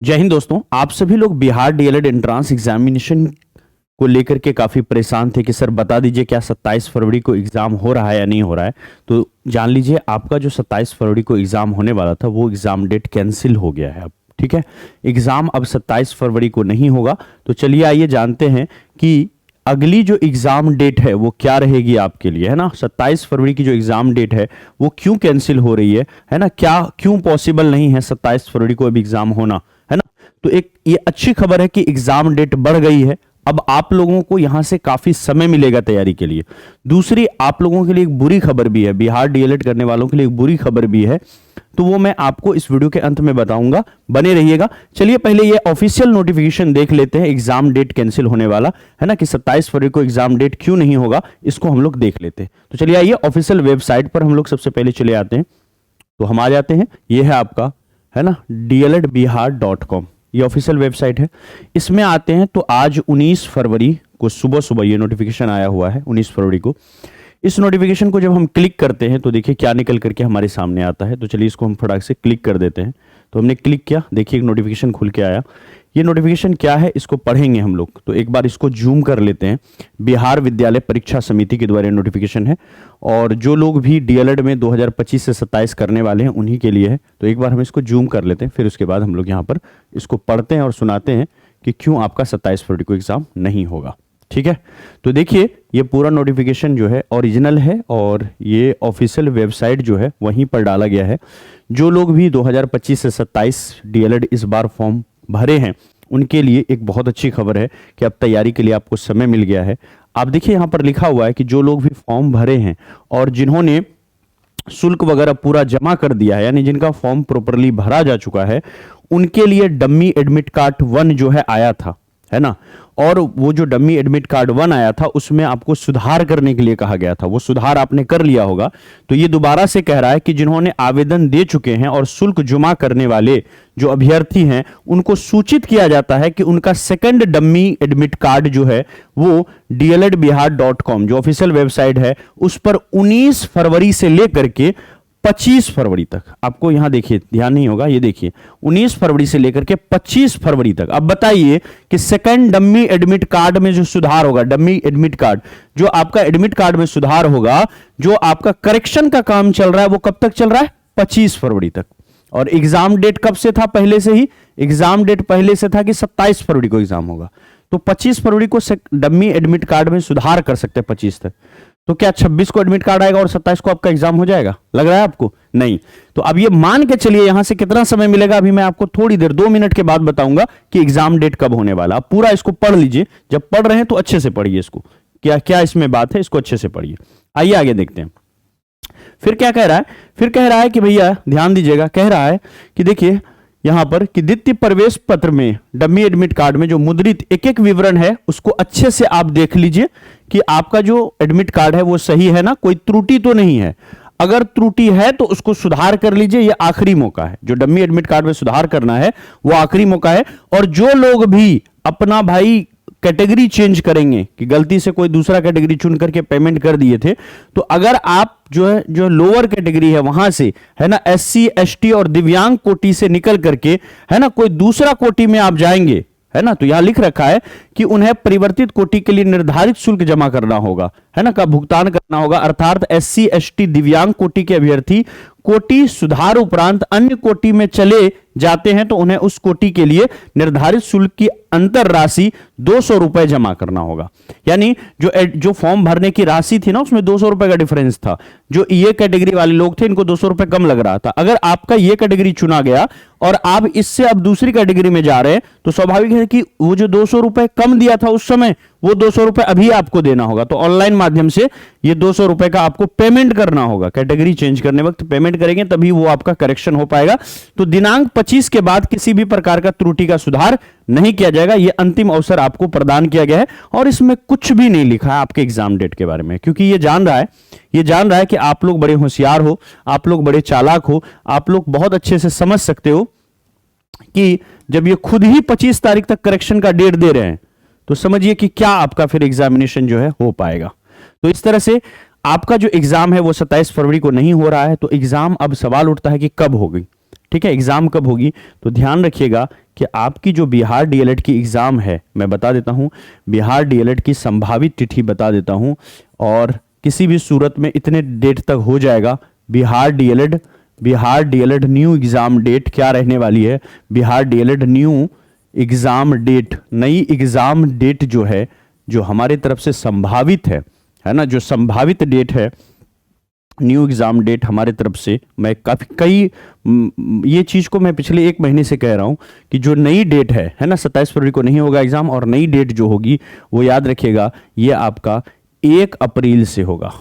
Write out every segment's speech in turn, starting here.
जय हिंद दोस्तों। आप सभी लोग बिहार डीएलएड एंट्रेंस एग्जामिनेशन को लेकर के काफी परेशान थे कि सर बता दीजिए क्या 27 फरवरी को एग्जाम हो रहा है या नहीं हो रहा है। तो जान लीजिए आपका जो 27 फरवरी को एग्जाम होने वाला था वो एग्जाम डेट कैंसिल हो गया है अब। ठीक है, एग्जाम अब 27 फरवरी को नहीं होगा। तो चलिए आइए जानते हैं कि अगली जो एग्जाम डेट है वो क्या रहेगी आपके लिए, है ना। 27 फरवरी की जो एग्जाम डेट है वो क्यों कैंसिल हो रही है ना। क्या क्यों पॉसिबल नहीं है 27 फरवरी को अब एग्जाम होना, है ना। तो एक ये अच्छी खबर है कि एग्जाम डेट बढ़ गई है। अब आप लोगों को यहां से काफी समय मिलेगा तैयारी के लिए। दूसरी आप लोगों के लिए एक बुरी खबर भी है, बिहार डीएलएड करने वालों के लिए एक बुरी खबर भी है। तो वो मैं आपको इस वीडियो के अंत में बताऊंगा, बने रहिएगा। चलिए पहले ये ऑफिशियल नोटिफिकेशन देख लेते हैं एग्जाम डेट कैंसिल होने वाला है ना, कि 27 फरवरी को एग्जाम डेट क्यों नहीं होगा, इसको हम लोग देख लेते हैं। तो चलिए आइए ऑफिशियल वेबसाइट पर हम लोग सबसे पहले चले आते हैं। तो हम आ जाते हैं, ये है आपका, है ना, dledbihar.com, ये ऑफिशियल वेबसाइट है। इसमें आते हैं तो आज 19 फरवरी को सुबह सुबह ये नोटिफिकेशन आया हुआ है। 19 फरवरी को इस नोटिफिकेशन को जब हम क्लिक करते हैं तो देखिए क्या निकल करके हमारे सामने आता है। तो चलिए इसको हम फटाक से क्लिक कर देते हैं। तो हमने क्लिक किया, देखिए एक नोटिफिकेशन खुल के आया। ये नोटिफिकेशन क्या है इसको पढ़ेंगे हम लोग। तो एक बार इसको जूम कर लेते हैं। बिहार विद्यालय परीक्षा समिति के द्वारा नोटिफिकेशन है और जो लोग भी डीएलएड में 2025 से 27 करने वाले हैं उन्हीं के लिए है। तो एक बार हम इसको जूम कर लेते हैं, फिर उसके बाद हम लोग यहाँ पर इसको पढ़ते हैं और सुनाते हैं कि क्यों आपका 27 फरवरी को एग्जाम नहीं होगा। ठीक है, तो देखिए ये पूरा नोटिफिकेशन जो है ओरिजिनल है और ये ऑफिशियल वेबसाइट जो है वहीं पर डाला गया है। जो लोग भी 2025 से 27 डीएलएड इस बार फॉर्म भरे हैं उनके लिए एक बहुत अच्छी खबर है कि अब तैयारी के लिए आपको समय मिल गया है। आप देखिए यहाँ पर लिखा हुआ है कि जो लोग भी फॉर्म भरे हैं और जिन्होंने शुल्क वगैरह पूरा जमा कर दिया है, यानी जिनका फॉर्म प्रॉपरली भरा जा चुका है, उनके लिए डम्मी एडमिट कार्ड 1 जो है आया था, है ना। और वो जो डम्मी एडमिट कार्ड 1 आया था उसमें आपको सुधार करने के लिए कहा गया था। वो सुधार आपने कर लिया होगा। तो ये दोबारा से कह रहा है कि जिन्होंने आवेदन दे चुके हैं और शुल्क जमा करने वाले जो अभ्यर्थी हैं उनको सूचित किया जाता है कि उनका सेकंड डम्मी एडमिट कार्ड जो है वो dledbihar.com जो ऑफिशियल वेबसाइट है उस पर 19 फरवरी से लेकर के 25 फरवरी तक, आपको यहां देखिए ध्यान नहीं होगा, ये देखिए 19 फरवरी से लेकर के 25 फरवरी तक। अब बताइए कि सेकंड डम्मी एडमिट कार्ड में जो सुधार होगा, डम्मी एडमिट कार्ड जो आपका एडमिट कार्ड में सुधार होगा, जो आपका करेक्शन का काम चल रहा है वो कब तक चल रहा है? 25 फरवरी तक। और एग्जाम डेट कब से था? पहले से ही एग्जाम डेट पहले से था कि 27 फरवरी को एग्जाम होगा। तो 25 फरवरी को डम्मी एडमिट कार्ड में सुधार कर सकते हैं 25 तक। तो क्या 26 को एडमिट कार्ड आएगा और 27 को आपका एग्जाम हो जाएगा? लग रहा है आपको? नहीं। तो अब ये मान के चलिए यहां से कितना समय मिलेगा, अभी मैं आपको थोड़ी देर 2 मिनट के बाद बताऊंगा कि एग्जाम डेट कब होने वाला। आप पूरा इसको पढ़ लीजिए, जब पढ़ रहे हैं तो अच्छे से पढ़िए इसको, क्या क्या इसमें बात है इसको अच्छे से पढ़िए। आइए आगे देखते हैं। फिर क्या कह रहा है? फिर कह रहा है कि भैया ध्यान दीजिएगा, कह रहा है कि देखिए यहां पर कि द्वितीय प्रवेश पत्र में डम्मी एडमिट कार्ड में जो मुद्रित एक एक विवरण है उसको अच्छे से आप देख लीजिए कि आपका जो एडमिट कार्ड है वो सही है ना, कोई त्रुटि तो नहीं है। अगर त्रुटि है तो उसको सुधार कर लीजिए, ये आखिरी मौका है। जो डम्मी एडमिट कार्ड में सुधार करना है वो आखिरी मौका है। और जो लोग भी अपना भाई कैटेगरी चेंज करेंगे कि गलती से कोई दूसरा कैटेगरी चुन करके पेमेंट कर दिए थे, तो अगर आप जो है जो लोअर कैटेगरी है वहां से, है ना, एससी एसटी और दिव्यांग कोटि से निकल करके, है ना, कोई दूसरा कोटि में आप जाएंगे, है ना, तो यहां लिख रखा है कि उन्हें परिवर्तित कोटि के लिए निर्धारित शुल्क जमा करना होगा, है ना, का भुगतान करना होगा। अर्थात एससी एसटी दिव्यांग कोटि के अभ्यर्थी कोटि सुधार उपरांत अन्य कोटि में चले जाते हैं तो उन्हें उस कोटि के लिए निर्धारित शुल्क की अंतर राशि 200 रुपए जमा करना होगा। यानी जो फॉर्म भरने की राशि थी ना उसमें 200 रुपए का डिफरेंस था। जो ये कैटेगरी वाले लोग थे इनको 200 रुपए कम लग रहा था। अगर आपका ये कैटेगरी चुना गया और आप इससे अब दूसरी कैटेगरी में जा रहे हैं तो स्वाभाविक है कि वो जो 200 रुपए कम दिया था उस समय वो 200 रुपए अभी आपको देना होगा। तो ऑनलाइन माध्यम से ये 200 रुपए का आपको पेमेंट करना होगा। कैटेगरी चेंज करने वक्त पेमेंट करेंगे तभी वो आपका करेक्शन हो पाएगा। तो दिनांक 25 के बाद किसी भी प्रकार का त्रुटि का सुधार नहीं किया जाएगा। यह अंतिम अवसर आपको प्रदान किया गया है और इसमें कुछ भी नहीं लिखा है आपके एग्जाम डेट के बारे में, क्योंकि ये जान रहा है कि आप लोग बड़े होशियार हो, आप लोग बड़े चालाक हो, आप लोग बहुत अच्छे से समझ सकते हो कि जब ये खुद ही 25 तारीख तक करेक्शन का डेट दे रहे हैं तो समझिए कि क्या आपका फिर एग्जामिनेशन जो है हो पाएगा। तो इस तरह से आपका जो एग्जाम है वो 27 फरवरी को नहीं हो रहा है। तो एग्जाम अब सवाल उठता है कि कब होगी। ठीक है, एग्जाम कब होगी? तो ध्यान रखिएगा कि आपकी जो बिहार डीएलएड की एग्जाम है, मैं बता देता हूं, बिहार डीएलएड की संभावित तिथि बता देता हूं, और किसी भी सूरत में इतने डेट तक हो जाएगा। Bihar DElEd new exam date क्या रहने वाली है? Bihar DElEd new exam date, नई एग्जाम डेट जो है, जो हमारे तरफ से संभावित है ना, जो संभावित डेट है, न्यू एग्जाम डेट हमारे तरफ से, मैं ये चीज को मैं पिछले 1 महीने से कह रहा हूं कि जो नई डेट है ना, 27 फरवरी को नहीं होगा एग्जाम, और नई डेट जो होगी वो याद रखिएगा, ये आपका 1 अप्रैल से होगा।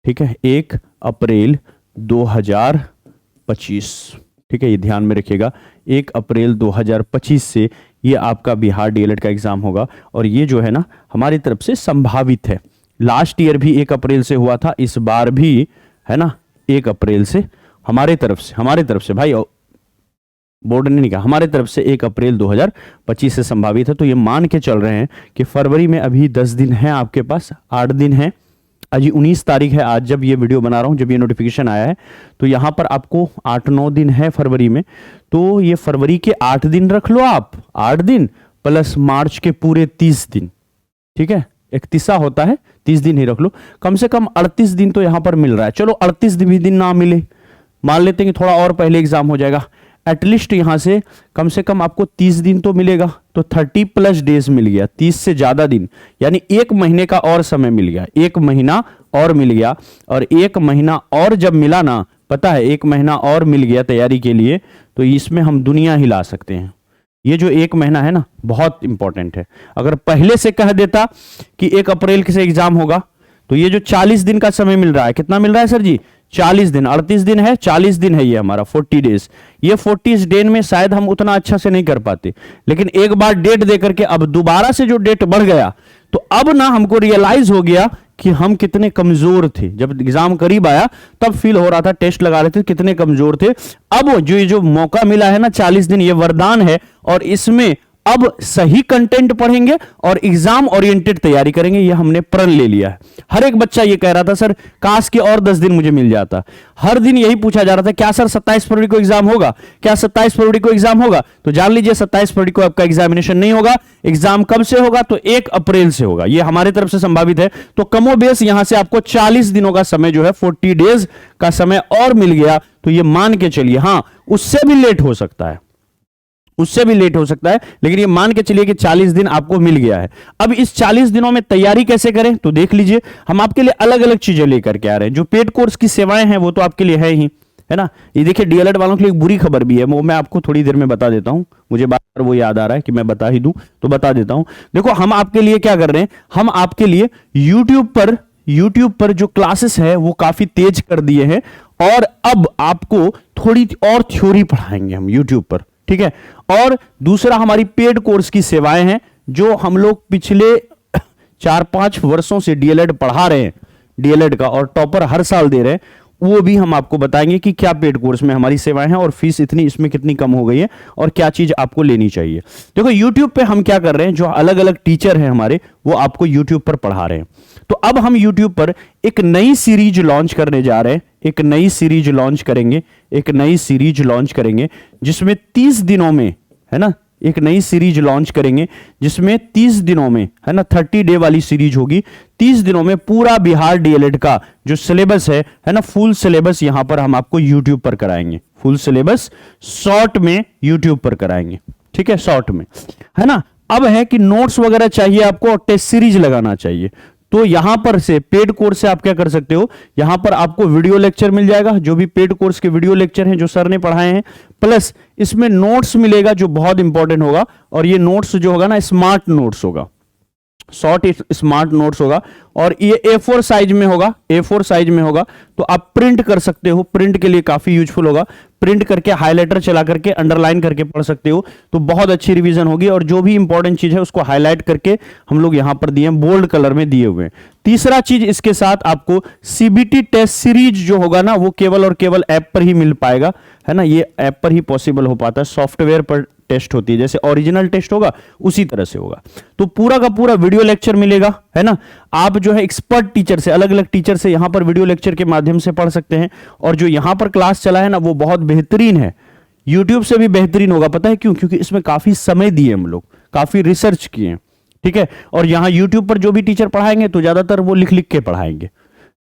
ठीक है, 1 अप्रैल 2025। ठीक है, ये ध्यान में रखिएगा, 1 अप्रैल 2025 से ये आपका बिहार डीएलएड का एग्जाम होगा, और ये जो है ना हमारी तरफ से संभावित है। लास्ट ईयर भी 1 अप्रैल से हुआ था, इस बार भी है ना 1 अप्रैल से हमारे तरफ से भाई, बोर्ड ने नहीं कहा, हमारे तरफ से 1 अप्रैल 2025 से संभावित है। तो ये मान के चल रहे हैं कि फरवरी में अभी 10 दिन है आपके पास, 8 दिन है। अजी 19 तारीख है आज जब ये वीडियो बना रहा हूं, जब ये नोटिफिकेशन आया है, तो यहां पर आपको 8-9 दिन है फरवरी में। तो ये फरवरी के 8 दिन रख लो आप, 8 दिन प्लस मार्च के पूरे 30 दिन। ठीक है, 31 होता है, 30 दिन ही रख लो, कम से कम 38 दिन तो यहां पर मिल रहा है। चलो 38 दिन ना मिले, मान लेते हैं कि थोड़ा और पहले एग्जाम हो जाएगा, एटलीस्ट यहां से कम आपको 30 दिन तो मिलेगा। तो 30+ डेज मिल गया, 30 से ज्यादा दिन, यानी 1 महीने का और समय मिल गया, 1 महीना और मिल गया। और 1 महीना और जब मिला ना, पता है 1 महीना और मिल गया तैयारी के लिए, तो इसमें हम दुनिया हिला सकते हैं। ये जो 1 महीना है ना बहुत इंपॉर्टेंट है। अगर पहले से कह देता कि 1 अप्रैल से एग्जाम होगा, तो ये जो 40 दिन का समय मिल रहा है, कितना मिल रहा है सर जी? 40 दिन, 38 दिन है, 40 दिन है ये हमारा 40 डेज। ये 40 डेज में शायद हम उतना अच्छा से नहीं कर पाते, लेकिन एक बार डेट दे करके अब दोबारा से जो डेट बढ़ गया, तो अब ना हमको रियलाइज हो गया कि हम कितने कमजोर थे। जब एग्जाम करीब आया तब फील हो रहा था, टेस्ट लगा रहे थे, कितने कमजोर थे। अब जो मौका मिला है ना 40 दिन, ये वरदान है, और इसमें अब सही कंटेंट पढ़ेंगे और एग्जाम ओरिएंटेड तैयारी करेंगे, ये हमने प्रण ले लिया है। हर एक बच्चा ये कह रहा था सर काश कि और 10 दिन मुझे मिल जाता। हर दिन यही पूछा जा रहा था, क्या सर 27 फरवरी को एग्जाम होगा, क्या 27 फरवरी को एग्जाम होगा? तो जान लीजिए 27 फरवरी को आपका एग्जामिनेशन नहीं होगा। एग्जाम कब से होगा? तो 1 अप्रैल से होगा, ये हमारे तरफ से संभावित है। तो कमोबेश यहां से आपको 40 दिनों का समय जो है, 40 डेज का समय और मिल गया। तो ये मान के चलिए, हाँ उससे भी लेट हो सकता है, लेकिन ये मान के चलिए कि 40 दिन आपको मिल गया है। अब इस 40 दिनों में तैयारी कैसे करें? तो देख लीजिए, हम आपके लिए अलग अलग चीजें लेकर के आ रहे हैं। जो पेड कोर्स की सेवाएं हैं वो तो आपके लिए है ही, है ना। ये देखिए डीएलएड वालों के लिए एक बुरी खबर भी है, वो मैं आपको थोड़ी देर में बता देता हूं। मुझे बार बार वो याद आ रहा है कि मैं बता ही दूं, तो बता देता हूं। देखो हम आपके लिए क्या कर रहे हैं, हम आपके लिए यूट्यूब पर जो क्लासेस है वो काफी तेज कर दिए हैं, और अब आपको थोड़ी और थ्योरी पढ़ाएंगे हम यूट्यूब पर, ठीक है। और दूसरा हमारी पेड कोर्स की सेवाएं हैं, जो हम लोग पिछले 4-5 वर्षों से डीएलएड पढ़ा रहे हैं, डीएलएड का, और टॉपर हर साल दे रहे हैं। वो भी हम आपको बताएंगे कि क्या पेड कोर्स में हमारी सेवाएं हैं, और फीस इसमें कितनी कम हो गई है, और क्या चीज आपको लेनी चाहिए। देखो यूट्यूब पे हम क्या कर रहे हैं, जो अलग अलग टीचर हैं हमारे, वो आपको यूट्यूब पर पढ़ा रहे हैं। तो अब हम यूट्यूब पर एक नई सीरीज लॉन्च करने जा रहे हैं, एक नई सीरीज लॉन्च करेंगे जिसमें 30 दिनों में, है ना, एक नई सीरीज लॉन्च करेंगे जिसमें 30 दिनों में, है ना, 30 डे वाली सीरीज होगी। 30 दिनों में पूरा बिहार डीएलएड का जो सिलेबस है ना, फुल सिलेबस यहां पर हम आपको यूट्यूब पर कराएंगे। फुल सिलेबस शॉर्ट में यूट्यूब पर कराएंगे, ठीक है, शॉर्ट में, है ना। अब है कि नोट्स वगैरह चाहिए आपको और टेस्ट सीरीज लगाना चाहिए, तो यहां पर से पेड कोर्स से आप क्या कर सकते हो, यहां पर आपको वीडियो लेक्चर मिल जाएगा, जो भी पेड कोर्स के वीडियो लेक्चर हैं जो सर ने पढ़ाए हैं, प्लस इसमें नोट्स मिलेगा जो बहुत इंपॉर्टेंट होगा। और ये नोट्स जो होगा ना, स्मार्ट नोट्स होगा, शॉर्ट स्मार्ट नोट्स होगा, और ये A4 साइज में होगा, A4 साइज में होगा। तो आप प्रिंट कर सकते हो, प्रिंट के लिए काफी यूजफुल होगा। प्रिंट करके हाइलाइटर चला करके अंडरलाइन करके पढ़ सकते हो, तो बहुत अच्छी रिवीजन होगी। और जो भी इंपॉर्टेंट चीज है उसको हाईलाइट करके हम लोग यहां पर दिए, बोल्ड कलर में दिए हुए हैं। तीसरा चीज इसके साथ आपको सीबीटी टेस्ट सीरीज जो होगा ना, वो केवल और केवल ऐप पर ही मिल पाएगा, है ना। ये ऐप पर ही पॉसिबल हो पाता है, सॉफ्टवेयर पर टेस्ट होती है, जैसे ओरिजिनल टेस्ट होगा उसी तरह से होगा। तो पूरा का पूरा वीडियो लेक्चर मिलेगा, है ना। आप जो है एक्सपर्ट टीचर से, अलग अलग टीचर से यहां पर वीडियो लेक्चर के माध्यम से पढ़ सकते हैं। और जो यहां पर क्लास चला है ना, वो बहुत बेहतरीन है, यूट्यूब से भी बेहतरीन होगा। पता है क्यों? क्योंकि इसमें काफी समय दिए हम लोग, काफी रिसर्च किए हैं, ठीक है। और यहाँ यूट्यूब पर जो भी टीचर पढ़ाएंगे तो ज्यादातर वो लिख लिख के पढ़ाएंगे,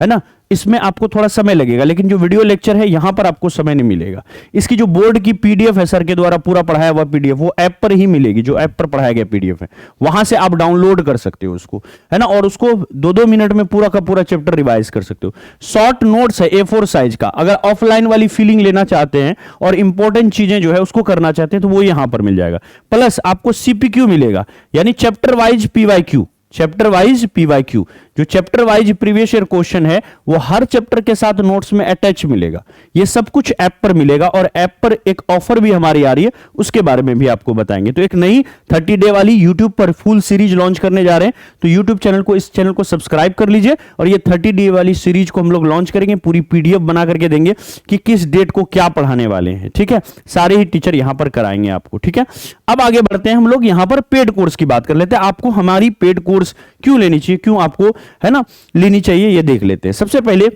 है ना। इसमें आपको थोड़ा समय लगेगा, लेकिन जो वीडियो लेक्चर है यहां पर आपको समय नहीं मिलेगा। इसकी जो बोर्ड की पीडीएफ है सर के द्वारा पूरा पढ़ाया हुआ पीडीएफ, वो ऐप पर ही मिलेगी, जो ऐप पर पढ़ाया गया पीडीएफ है वहां से आप डाउनलोड कर सकते हो उसको, है ना। और उसको 2-2 मिनट में पूरा का पूरा चैप्टर रिवाइज कर सकते हो। शॉर्ट नोट्स है A4 साइज का। अगर ऑफलाइन वाली फीलिंग लेना चाहते हैं और इंपॉर्टेंट चीजें जो है उसको करना चाहते हैं तो वो यहां पर मिल जाएगा। प्लस आपको CPQ मिलेगा, यानी chapter wise PYQ, chapter wise PYQ। जो chapter wise previous year question है वो हर चैप्टर के साथ नोट्स में अटैच मिलेगा। ये सब कुछ ऐप पर मिलेगा, और ऐप पर एक ऑफर भी हमारी आ रही है, उसके बारे में भी आपको बताएंगे। तो एक नई 30 डे वाली यूट्यूब पर फुल सीरीज लॉन्च करने जा रहे हैं, तो यूट्यूब चैनल को, इस चैनल को सब्सक्राइब कर लीजिए। और ये 30 डे वाली सीरीज को हम लोग लॉन्च करेंगे, पूरी PDF बना करके देंगे कि किस डेट को क्या पढ़ाने वाले हैं, ठीक है। सारे ही टीचर यहां पर कराएंगे आपको, ठीक है। अब आगे बढ़ते हैं हम लोग, यहां पर पेड कोर्स की बात कर लेते हैं। आपको हमारी पेड कोर्स क्यों लेनी चाहिए, क्यों आपको, है ना, लेनी चाहिए, ये देख लेते हैं। सबसे पहले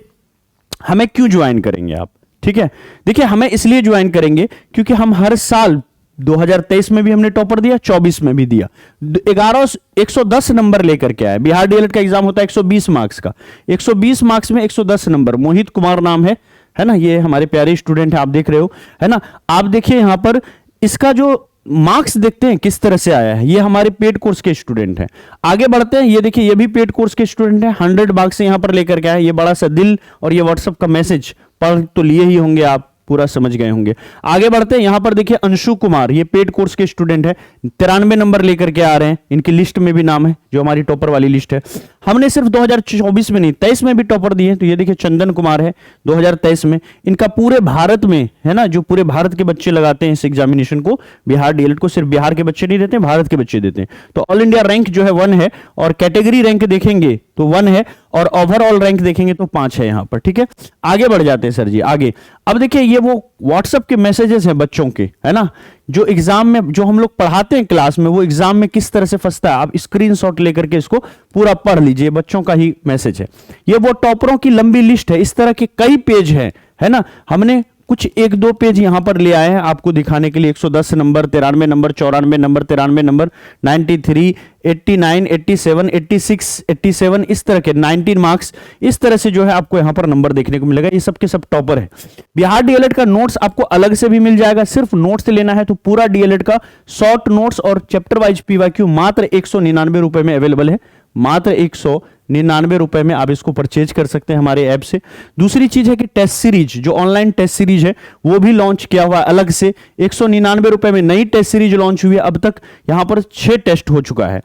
हमें क्यों ज्वाइन करेंगे आप, ठीक है। देखिए, हमें इसलिए ज्वाइन करेंगे क्योंकि हम हर साल 2023 में भी हमने टॉपर दिया, 24 में भी दिया, 110 नंबर लेकर के आया। बिहार डीएलएड का एग्जाम होता है 120 मार्क्स का, 120 मार्क्स में 110 नंबर। मोहित कुमार नाम है ना, ये हमारे प्यारे स्टूडेंट है, आप देख रहे हो, है ना। आप देखिए यहां पर इसका जो मार्क्स देखते हैं किस तरह से आया है, ये हमारे पेड कोर्स के स्टूडेंट हैं। आगे बढ़ते हैं, ये देखिए ये भी पेड कोर्स के स्टूडेंट हैं, 100 मार्क्स से यहां पर लेकर के आया। ये बड़ा सा दिल और ये व्हाट्सएप का मैसेज पढ़ तो लिए ही होंगे आप, पूरा समझ गए होंगे। आगे बढ़ते हैं, यहां पर देखिए अंशु कुमार, ये पेड कोर्स के स्टूडेंट है, 93 नंबर लेकर के आ रहे हैं। इनकी लिस्ट में भी नाम है, जो हमारी टॉपर वाली लिस्ट है। हमने सिर्फ 2024 में नहीं, 23 में भी टॉपर दिए। तो ये देखिए चंदन कुमार है 2023 में। इनका पूरे भारत में, है ना, जो पूरे भारत के बच्चे लगाते हैं इस एग्जामिनेशन को, बिहार डीएलएड को सिर्फ बिहार के बच्चे नहीं देते, भारत के बच्चे देते हैं। तो ऑल इंडिया रैंक जो है 1 है, और कैटेगरी रैंक देखेंगे तो 1 है, और ओवरऑल रैंक देखेंगे तो 5 है यहां पर, ठीक है। आगे बढ़ जाते हैं सर जी, आगे। अब देखिए ये वो व्हाट्सएप के मैसेजेस हैं बच्चों के, है ना, जो एग्जाम में, जो हम लोग पढ़ाते हैं क्लास में, वो एग्जाम में किस तरह से फंसता है। आप स्क्रीनशॉट लेकर के इसको पूरा पढ़ लीजिए, बच्चों का ही मैसेज है। ये वो टॉपरों की लंबी लिस्ट है, इस तरह के कई पेज हैं, है ना। हमने कुछ 1-2 पेज यहां पर ले आए हैं आपको दिखाने के लिए। 110 नंबर, 93 नंबर, 94 नंबर, 93 नंबर, 93, 89, 87, 86, 87, इस तरह के 19 मार्क्स, इस तरह से जो है आपको यहां पर नंबर देखने को मिलेगा। ये सब के सब टॉपर है। बिहार डीएलएड का नोट्स आपको अलग से भी मिल जाएगा। सिर्फ नोट्स लेना है तो पूरा डीएलएड का शॉर्ट नोट्स और चैप्टर वाइज PYQ मात्र 199 रुपए में अवेलेबल है। मात्र 199 रुपए में आप इसको परचेज कर सकते हैं हमारे ऐप से। दूसरी चीज है कि टेस्ट सीरीज, जो ऑनलाइन टेस्ट सीरीज है वो भी लॉन्च किया हुआ है अलग से। 199 रुपए में नई टेस्ट सीरीज लॉन्च हुई है। अब तक यहां पर 6 टेस्ट हो चुका है।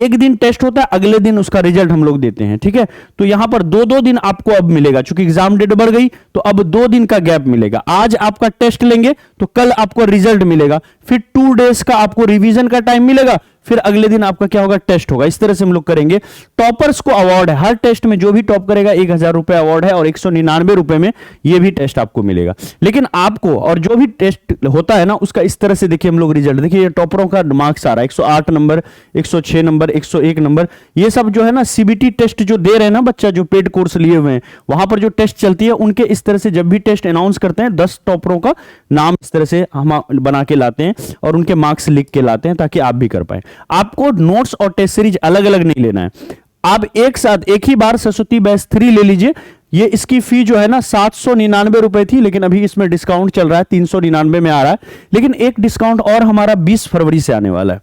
एक दिन टेस्ट होता है, अगले दिन उसका रिजल्ट हम लोग देते हैं, ठीक है। तो यहां पर 2-2 दिन आपको अब मिलेगा, चूंकि एग्जाम डेट बढ़ गई तो अब 2 दिन का गैप मिलेगा। आज आपका टेस्ट लेंगे तो कल आपको रिजल्ट मिलेगा, फिर 2 डेज का आपको रिवीजन का टाइम मिलेगा, फिर अगले दिन आपका क्या होगा, टेस्ट होगा। इस तरह से हम लोग करेंगे। टॉपर्स को अवार्ड है, हर टेस्ट में जो भी टॉप करेगा 1000 रुपए अवार्ड है, और 199 रुपए में ये भी टेस्ट आपको मिलेगा। लेकिन आपको, और जो भी टेस्ट होता है ना, उसका इस तरह से देखिए हम लोग रिजल्ट, देखिए ये टॉपरों का मार्क्स आ रहा है, 108 नंबर, 106 नंबर, 101 नंबर। ये सब जो है ना CBT टेस्ट जो दे रहे हैं ना बच्चा, जो पेड कोर्स लिए हुए हैं, वहां पर जो टेस्ट चलती है उनके इस तरह से जब भी टेस्ट अनाउंस करते हैं 10 टॉपरों का नाम इस तरह से हम बना के लाते हैं और उनके मार्क्स लिख के लाते हैं, ताकि आप भी कर पाए। आपको नोट्स और टेस्ट सीरीज अलग अलग नहीं लेना है, आप एक साथ एक ही बार सरस्वती बैच 3 ले लीजिए। ये इसकी फी जो है ना 799 रुपए थी, लेकिन अभी इसमें डिस्काउंट चल रहा है, 399 में आ रहा है। लेकिन एक डिस्काउंट और हमारा 20 फरवरी से आने वाला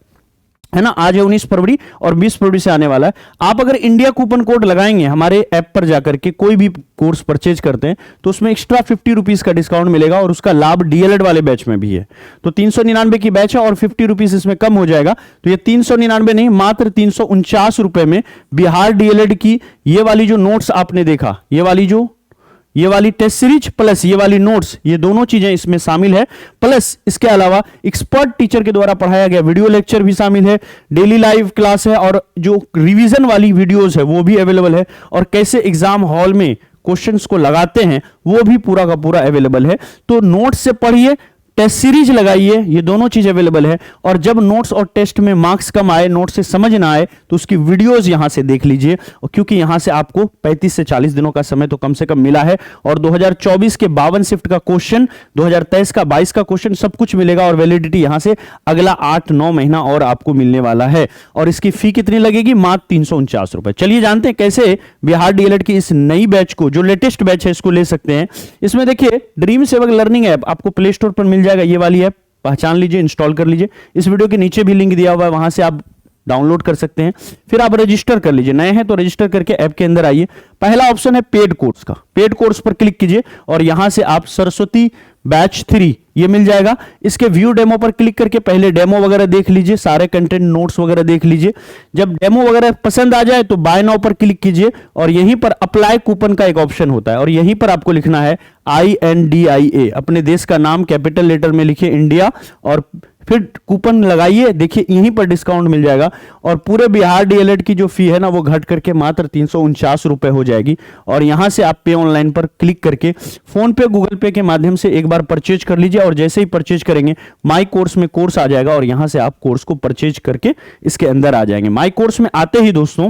है ना। आज है 19 फरवरी और 20 फरवरी से आने वाला है। आप अगर इंडिया कूपन कोड लगाएंगे हमारे ऐप पर जाकर के, कोई भी कोर्स परचेज करते हैं तो उसमें एक्स्ट्रा 50 रुपीज का डिस्काउंट मिलेगा, और उसका लाभ डीएलएड वाले बैच में भी है। तो 399 की बैच है और 50 रुपीज इसमें कम हो जाएगा। तो ये 399 नहीं, मात्र 349 रुपए में बिहार डीएलएड की ये वाली जो नोट्स आपने देखा, ये वाली टेस्ट सीरीज प्लस ये वाली नोट्स, ये दोनों चीजें इसमें शामिल है। प्लस इसके अलावा एक्सपर्ट टीचर के द्वारा पढ़ाया गया वीडियो लेक्चर भी शामिल है, डेली लाइव क्लास है, और जो रिवीजन वाली वीडियोस है वो भी अवेलेबल है, और कैसे एग्जाम हॉल में क्वेश्चंस को लगाते हैं वो भी पूरा का पूरा अवेलेबल है। तो नोट्स से पढ़िए, टेस्ट सीरीज लगाइए, ये दोनों चीज अवेलेबल है। और जब नोट्स और टेस्ट में मार्क्स कम आए, नोट से समझ ना आए, तो उसकी वीडियोस यहां से देख लीजिए। और क्योंकि यहां से आपको 35 से 40 दिनों का समय तो कम से कम मिला है, और 2024 के 52 शिफ्ट का क्वेश्चन, 2023 का 22 का क्वेश्चन, सब कुछ मिलेगा। और वैलिडिटी यहां से अगला 8-9 महीना और आपको मिलने वाला है। और इसकी फी कितनी लगेगी? मात्र 349 रुपए। चलिए जानते हैं कैसे बिहार डीएलएड की इस नई बैच को, जो लेटेस्ट बैच है, इसको ले सकते हैं। इसमें देखिए ड्रीम सेवक लर्निंग ऐप आपको प्ले स्टोर पर मिल जाएगा। ये वाली ऐप पहचान लीजिए, इंस्टॉल कर लीजिए। इस वीडियो के नीचे भी लिंक दिया हुआ है, वहां से आप डाउनलोड कर सकते हैं। फिर आप रजिस्टर कर लीजिए, नए हैं तो रजिस्टर करके ऐप के अंदर आइए। पहला ऑप्शन है पेड कोर्स का, पेड कोर्स पर क्लिक कीजिए और यहां से आप सरस्वती बैच 3 ये मिल जाएगा। इसके व्यू डेमो पर क्लिक करके पहले डेमो वगैरह देख लीजिए, सारे कंटेंट नोट्स वगैरह देख लीजिए। जब डेमो वगैरह पसंद आ जाए तो बाय नाउ पर क्लिक कीजिए और यहीं पर अप्लाई कूपन का एक ऑप्शन होता है और यहीं पर आपको लिखना है INDIA, अपने देश का नाम कैपिटल लेटर में लिखिए इंडिया, और फिर कूपन लगाइए। देखिए यहीं पर डिस्काउंट मिल जाएगा और पूरे बिहार डीएलएड की जो फी है ना, वो घट करके मात्र 349 रुपए हो जाएगी। और यहां से आप पे ऑनलाइन पर क्लिक करके फोन पे, गूगल पे के माध्यम से एक बार परचेज कर लीजिए। और जैसे ही परचेज करेंगे, माई कोर्स में कोर्स आ जाएगा और यहां से आप कोर्स को परचेज करके इसके अंदर आ जाएंगे। माई कोर्स में आते ही दोस्तों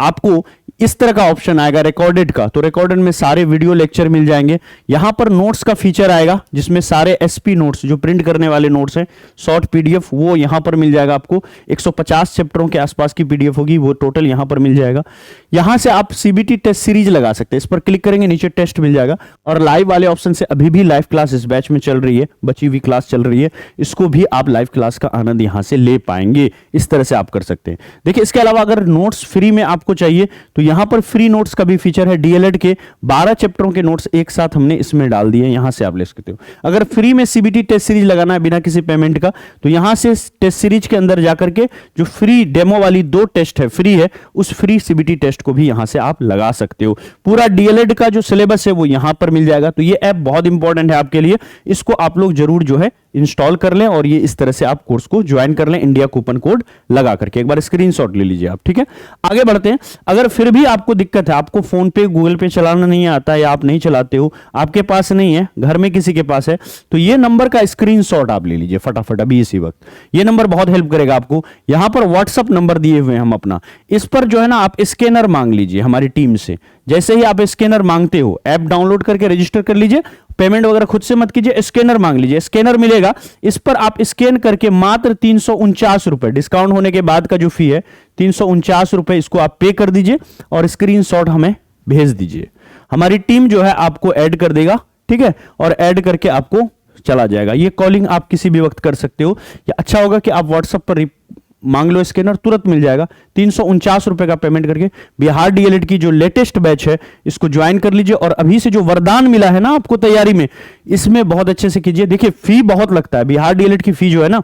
आपको इस तरह का ऑप्शन आएगा रिकॉर्डेड का, तो रिकॉर्डेड में सारे वीडियो लेक्चर मिल जाएंगे। यहां पर नोट्स का फीचर आएगा जिसमें सारे एसपी नोट्स, जो प्रिंट करने वाले नोट्स हैं, शॉर्ट पीडीएफ, वो यहां पर मिल जाएगा आपको। 150 चैप्टरों के आसपास की पीडीएफ होगी, वो टोटल यहां पर मिल जाएगा। यहां से आप सीबीटी टेस्ट सीरीज लगा सकते हैं, इस पर क्लिक करेंगे, नीचे टेस्ट मिल जाएगा। और लाइव वाले ऑप्शन से अभी भी लाइव क्लास इस बैच में चल रही है, बची हुई क्लास चल रही है, इसको भी आप लाइव क्लास का आनंद यहां से ले पाएंगे। इस तरह से आप कर सकते हैं। देखिए इसके अलावा अगर नोट्स फ्री में आपको चाहिए तो यहां पर फ्री नोट्स का भी फीचर है। डीएलएड के 12 चैप्टरों के नोट्स एक साथ हमने इसमें डाल दिए, यहां से आप ले सकते हो। अगर फ्री में सीबीटी टेस्ट सीरीज लगाना है बिना किसी पेमेंट का, तो यहां से टेस्ट सीरीज के अंदर जाकर के जो फ्री डेमो वाली 2 टेस्ट है, फ्री है, उस फ्री सीबीटी टेस्ट को भी यहां से आप लगा सकते हो। पूरा डीएलएड का जो सिलेबस है वो यहां पर मिल जाएगा। तो ये ऐप बहुत इंपॉर्टेंट है आपके लिए, इसको आप लोग जरूर जो है इंस्टॉल कर लें और ये इस तरह से आप कोर्स को ज्वाइन कर लें इंडिया कूपन कोड लगा करके। एक बार स्क्रीनशॉट ले लीजिए आप, ठीक है। आगे बढ़ते हैं। अगर फिर भी आपको दिक्कत है, आपको फोन पे, गूगल पे चलाना नहीं आता या आप नहीं चलाते हो, आपके पास नहीं है, घर में किसी के पास है, तो ये नंबर का स्क्रीनशॉट आप ले लीजिए फटाफट अभी इसी वक्त। ये नंबर बहुत हेल्प करेगा आपको। यहां पर व्हाट्सअप नंबर दिए हुए हैं हम अपना, इस पर जो है ना आप स्कैनर मांग लीजिए हमारी टीम से। जैसे ही आप स्कैनर मांगते हो, ऐप डाउनलोड करके रजिस्टर कर लीजिए, पेमेंट वगैरह खुद से मत कीजिए, स्कैनर मांग लीजिए, स्कैनर मिलेगा, इस पर आप स्कैन करके मात्र 349 रुपए, डिस्काउंट होने के बाद का जो फी है 349 रुपए, इसको आप पे कर दीजिए और स्क्रीनशॉट हमें भेज दीजिए। हमारी टीम जो है आपको ऐड कर देगा, ठीक है, और ऐड करके आपको चला जाएगा। ये कॉलिंग आप किसी भी वक्त कर सकते हो, या अच्छा होगा कि आप व्हाट्सएप पर मांग लो, स्कैनर तुरंत मिल जाएगा। 349 रुपए का पेमेंट करके बिहार डीएलएड की जो लेटेस्ट बैच है इसको ज्वाइन कर लीजिए। और अभी से जो वरदान मिला है ना आपको तैयारी में, इसमें बहुत अच्छे से कीजिए। देखिए फी बहुत लगता है, बिहार डीएलएड की फी जो है ना,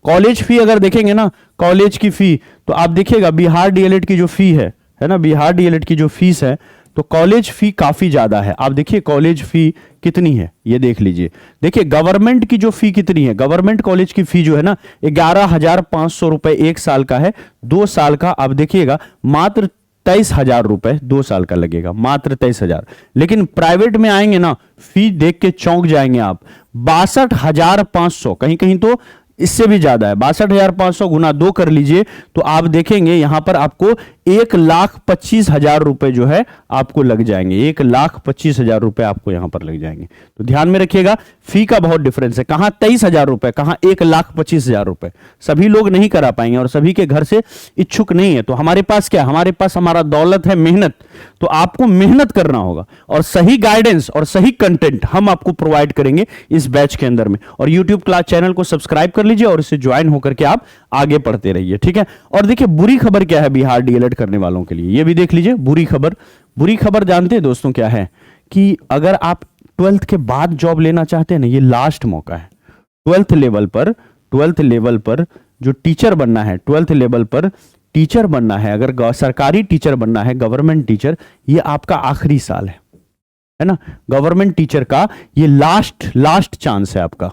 कॉलेज फी अगर देखेंगे ना, कॉलेज की फी तो आप देखिएगा बिहार डीएलएड की जो फी है ना, बिहार डीएलएड की जो फीस है, तो कॉलेज फी काफी ज्यादा है। आप देखिए कॉलेज फी कितनी है, ये देख लीजिए। देखिए गवर्नमेंट की जो फी कितनी है, गवर्नमेंट कॉलेज की फी जो है ना 11,500 रुपए 1 साल का है। 2 साल का आप देखिएगा मात्र 23,000 रुपए 2 साल का लगेगा, मात्र 23,000। लेकिन प्राइवेट में आएंगे ना, फी देख के चौंक जाएंगे आप, 62,500, कहीं कहीं तो इससे भी ज्यादा है। 62,500 गुना 2 कर लीजिए तो आप देखेंगे यहां पर आपको 1,25,000 रुपए जो है आपको लग जाएंगे। 1,25,000 रुपए आपको यहां पर लग जाएंगे। तो ध्यान में रखिएगा फी का बहुत डिफरेंस है, कहां 23,000 रुपए, कहां 1,25,000 रुपए। सभी लोग नहीं करा पाएंगे और सभी के घर से इच्छुक नहीं है। तो हमारे पास क्या, हमारे पास हमारा दौलत है मेहनत। तो आपको मेहनत करना होगा और सही गाइडेंस और सही कंटेंट हम आपको प्रोवाइड करेंगे इस बैच के अंदर में। और यूट्यूब क्लास चैनल को सब्सक्राइब कर लीजिए और इससे ज्वाइन होकर के आप आगे पढ़ते रहिए, ठीक है। और देखिए बुरी खबर क्या है बिहार डीएलएड करने वालों के लिए, ये भी देख लीजिए। बुरी खबर, बुरी खबर जानते हैं दोस्तों क्या है, कि अगर आप 12th के बाद जॉब लेना चाहते हैं ना, ये लास्ट मौका है। 12th लेवल पर जो टीचर बनना है, 12th लेवल पर टीचर बनना है, अगर सरकारी टीचर बनना है, गवर्नमेंट टीचर, ये आपका आखिरी साल है ना। गवर्नमेंट टीचर का ये लास्ट चांस है आपका।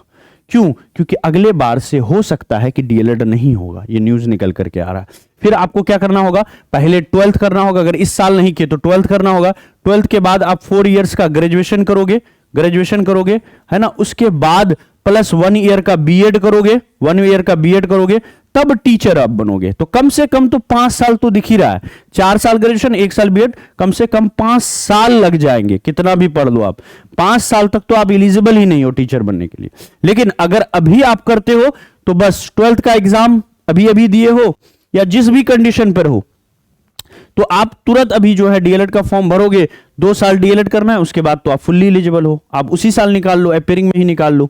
क्यों? क्योंकि अगले बार से हो सकता है कि डीएलएड नहीं होगा, ये न्यूज निकल करके आ रहा है। फिर आपको क्या करना होगा, पहले 12th करना होगा, अगर इस साल नहीं किए तो 12th करना होगा। 12th के बाद आप 4 इयर्स का ग्रेजुएशन करोगे, ग्रेजुएशन करोगे, है ना, उसके बाद प्लस 1 ईयर का बीएड करोगे, 1 ईयर का बीएड करोगे, तब टीचर आप बनोगे। तो कम से कम तो 5 साल तो दिख ही रहा है, 4 साल ग्रेजुएशन, 1 साल बीएड, कम से कम 5 साल लग जाएंगे, कितना भी पढ़ लो आप, 5 साल तक तो आप एलिजिबल ही नहीं हो टीचर बनने के लिए। लेकिन अगर अभी आप करते हो तो बस 12th का एग्जाम अभी अभी दिए हो या जिस भी कंडीशन पर हो, तो आप तुरंत अभी जो है डीएलएड का फॉर्म भरोगे, 2 साल डीएलएड करना है, उसके बाद तो आप फुल्ली एलिजिबल हो, आप उसी साल निकाल लो, अपेयरिंग में ही निकाल लो।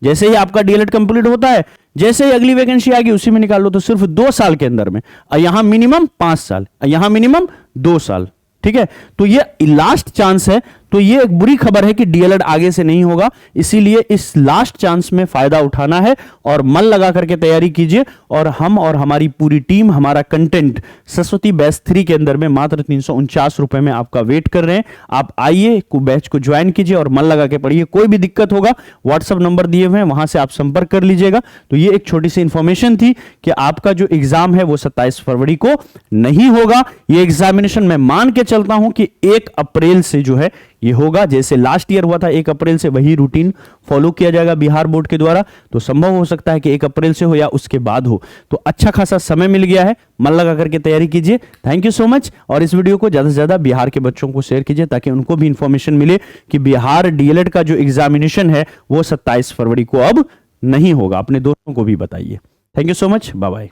जैसे ही आपका डीएलएड कंप्लीट होता है, जैसे ही अगली वैकेंसी आएगी उसी में निकाल लो, तो सिर्फ 2 साल के अंदर में, यहां मिनिमम 5 साल, यहां मिनिमम 2 साल, ठीक है। तो ये लास्ट चांस है, तो ये एक बुरी खबर है कि डीएलएड आगे से नहीं होगा, इसीलिए इस लास्ट चांस में फायदा उठाना है और मन लगा करके तैयारी कीजिए। और हम और हमारी पूरी टीम, हमारा कंटेंट सरस्वती बैच 3 के अंदर में मात्र 349 रुपए में आपका वेट कर रहे हैं। आप आइए, बैच को ज्वाइन कीजिए और मन लगा के पढ़िए। कोई भी दिक्कत होगा, व्हाट्सएप नंबर दिए हुए हैं, वहां से आप संपर्क कर लीजिएगा। तो ये एक छोटी सी इंफॉर्मेशन थी कि आपका जो एग्जाम है वो 27 फरवरी को नहीं होगा। ये एग्जामिनेशन मैं मान के चलता हूं कि 1 अप्रैल से जो है ये होगा, जैसे लास्ट ईयर हुआ था 1 अप्रैल से, वही रूटीन फॉलो किया जाएगा बिहार बोर्ड के द्वारा। तो संभव हो सकता है कि 1 अप्रैल से हो या उसके बाद हो। तो अच्छा खासा समय मिल गया है, मन लगा करके तैयारी कीजिए। Thank you so much. और इस वीडियो को ज्यादा से ज्यादा बिहार के बच्चों को शेयर कीजिए ताकि उनको भी इंफॉर्मेशन मिले कि बिहार डीएलएड का जो एग्जामिनेशन है वो 27 फरवरी को अब नहीं होगा। अपने दोस्तों को भी बताइए। Thank you so much, bye bye.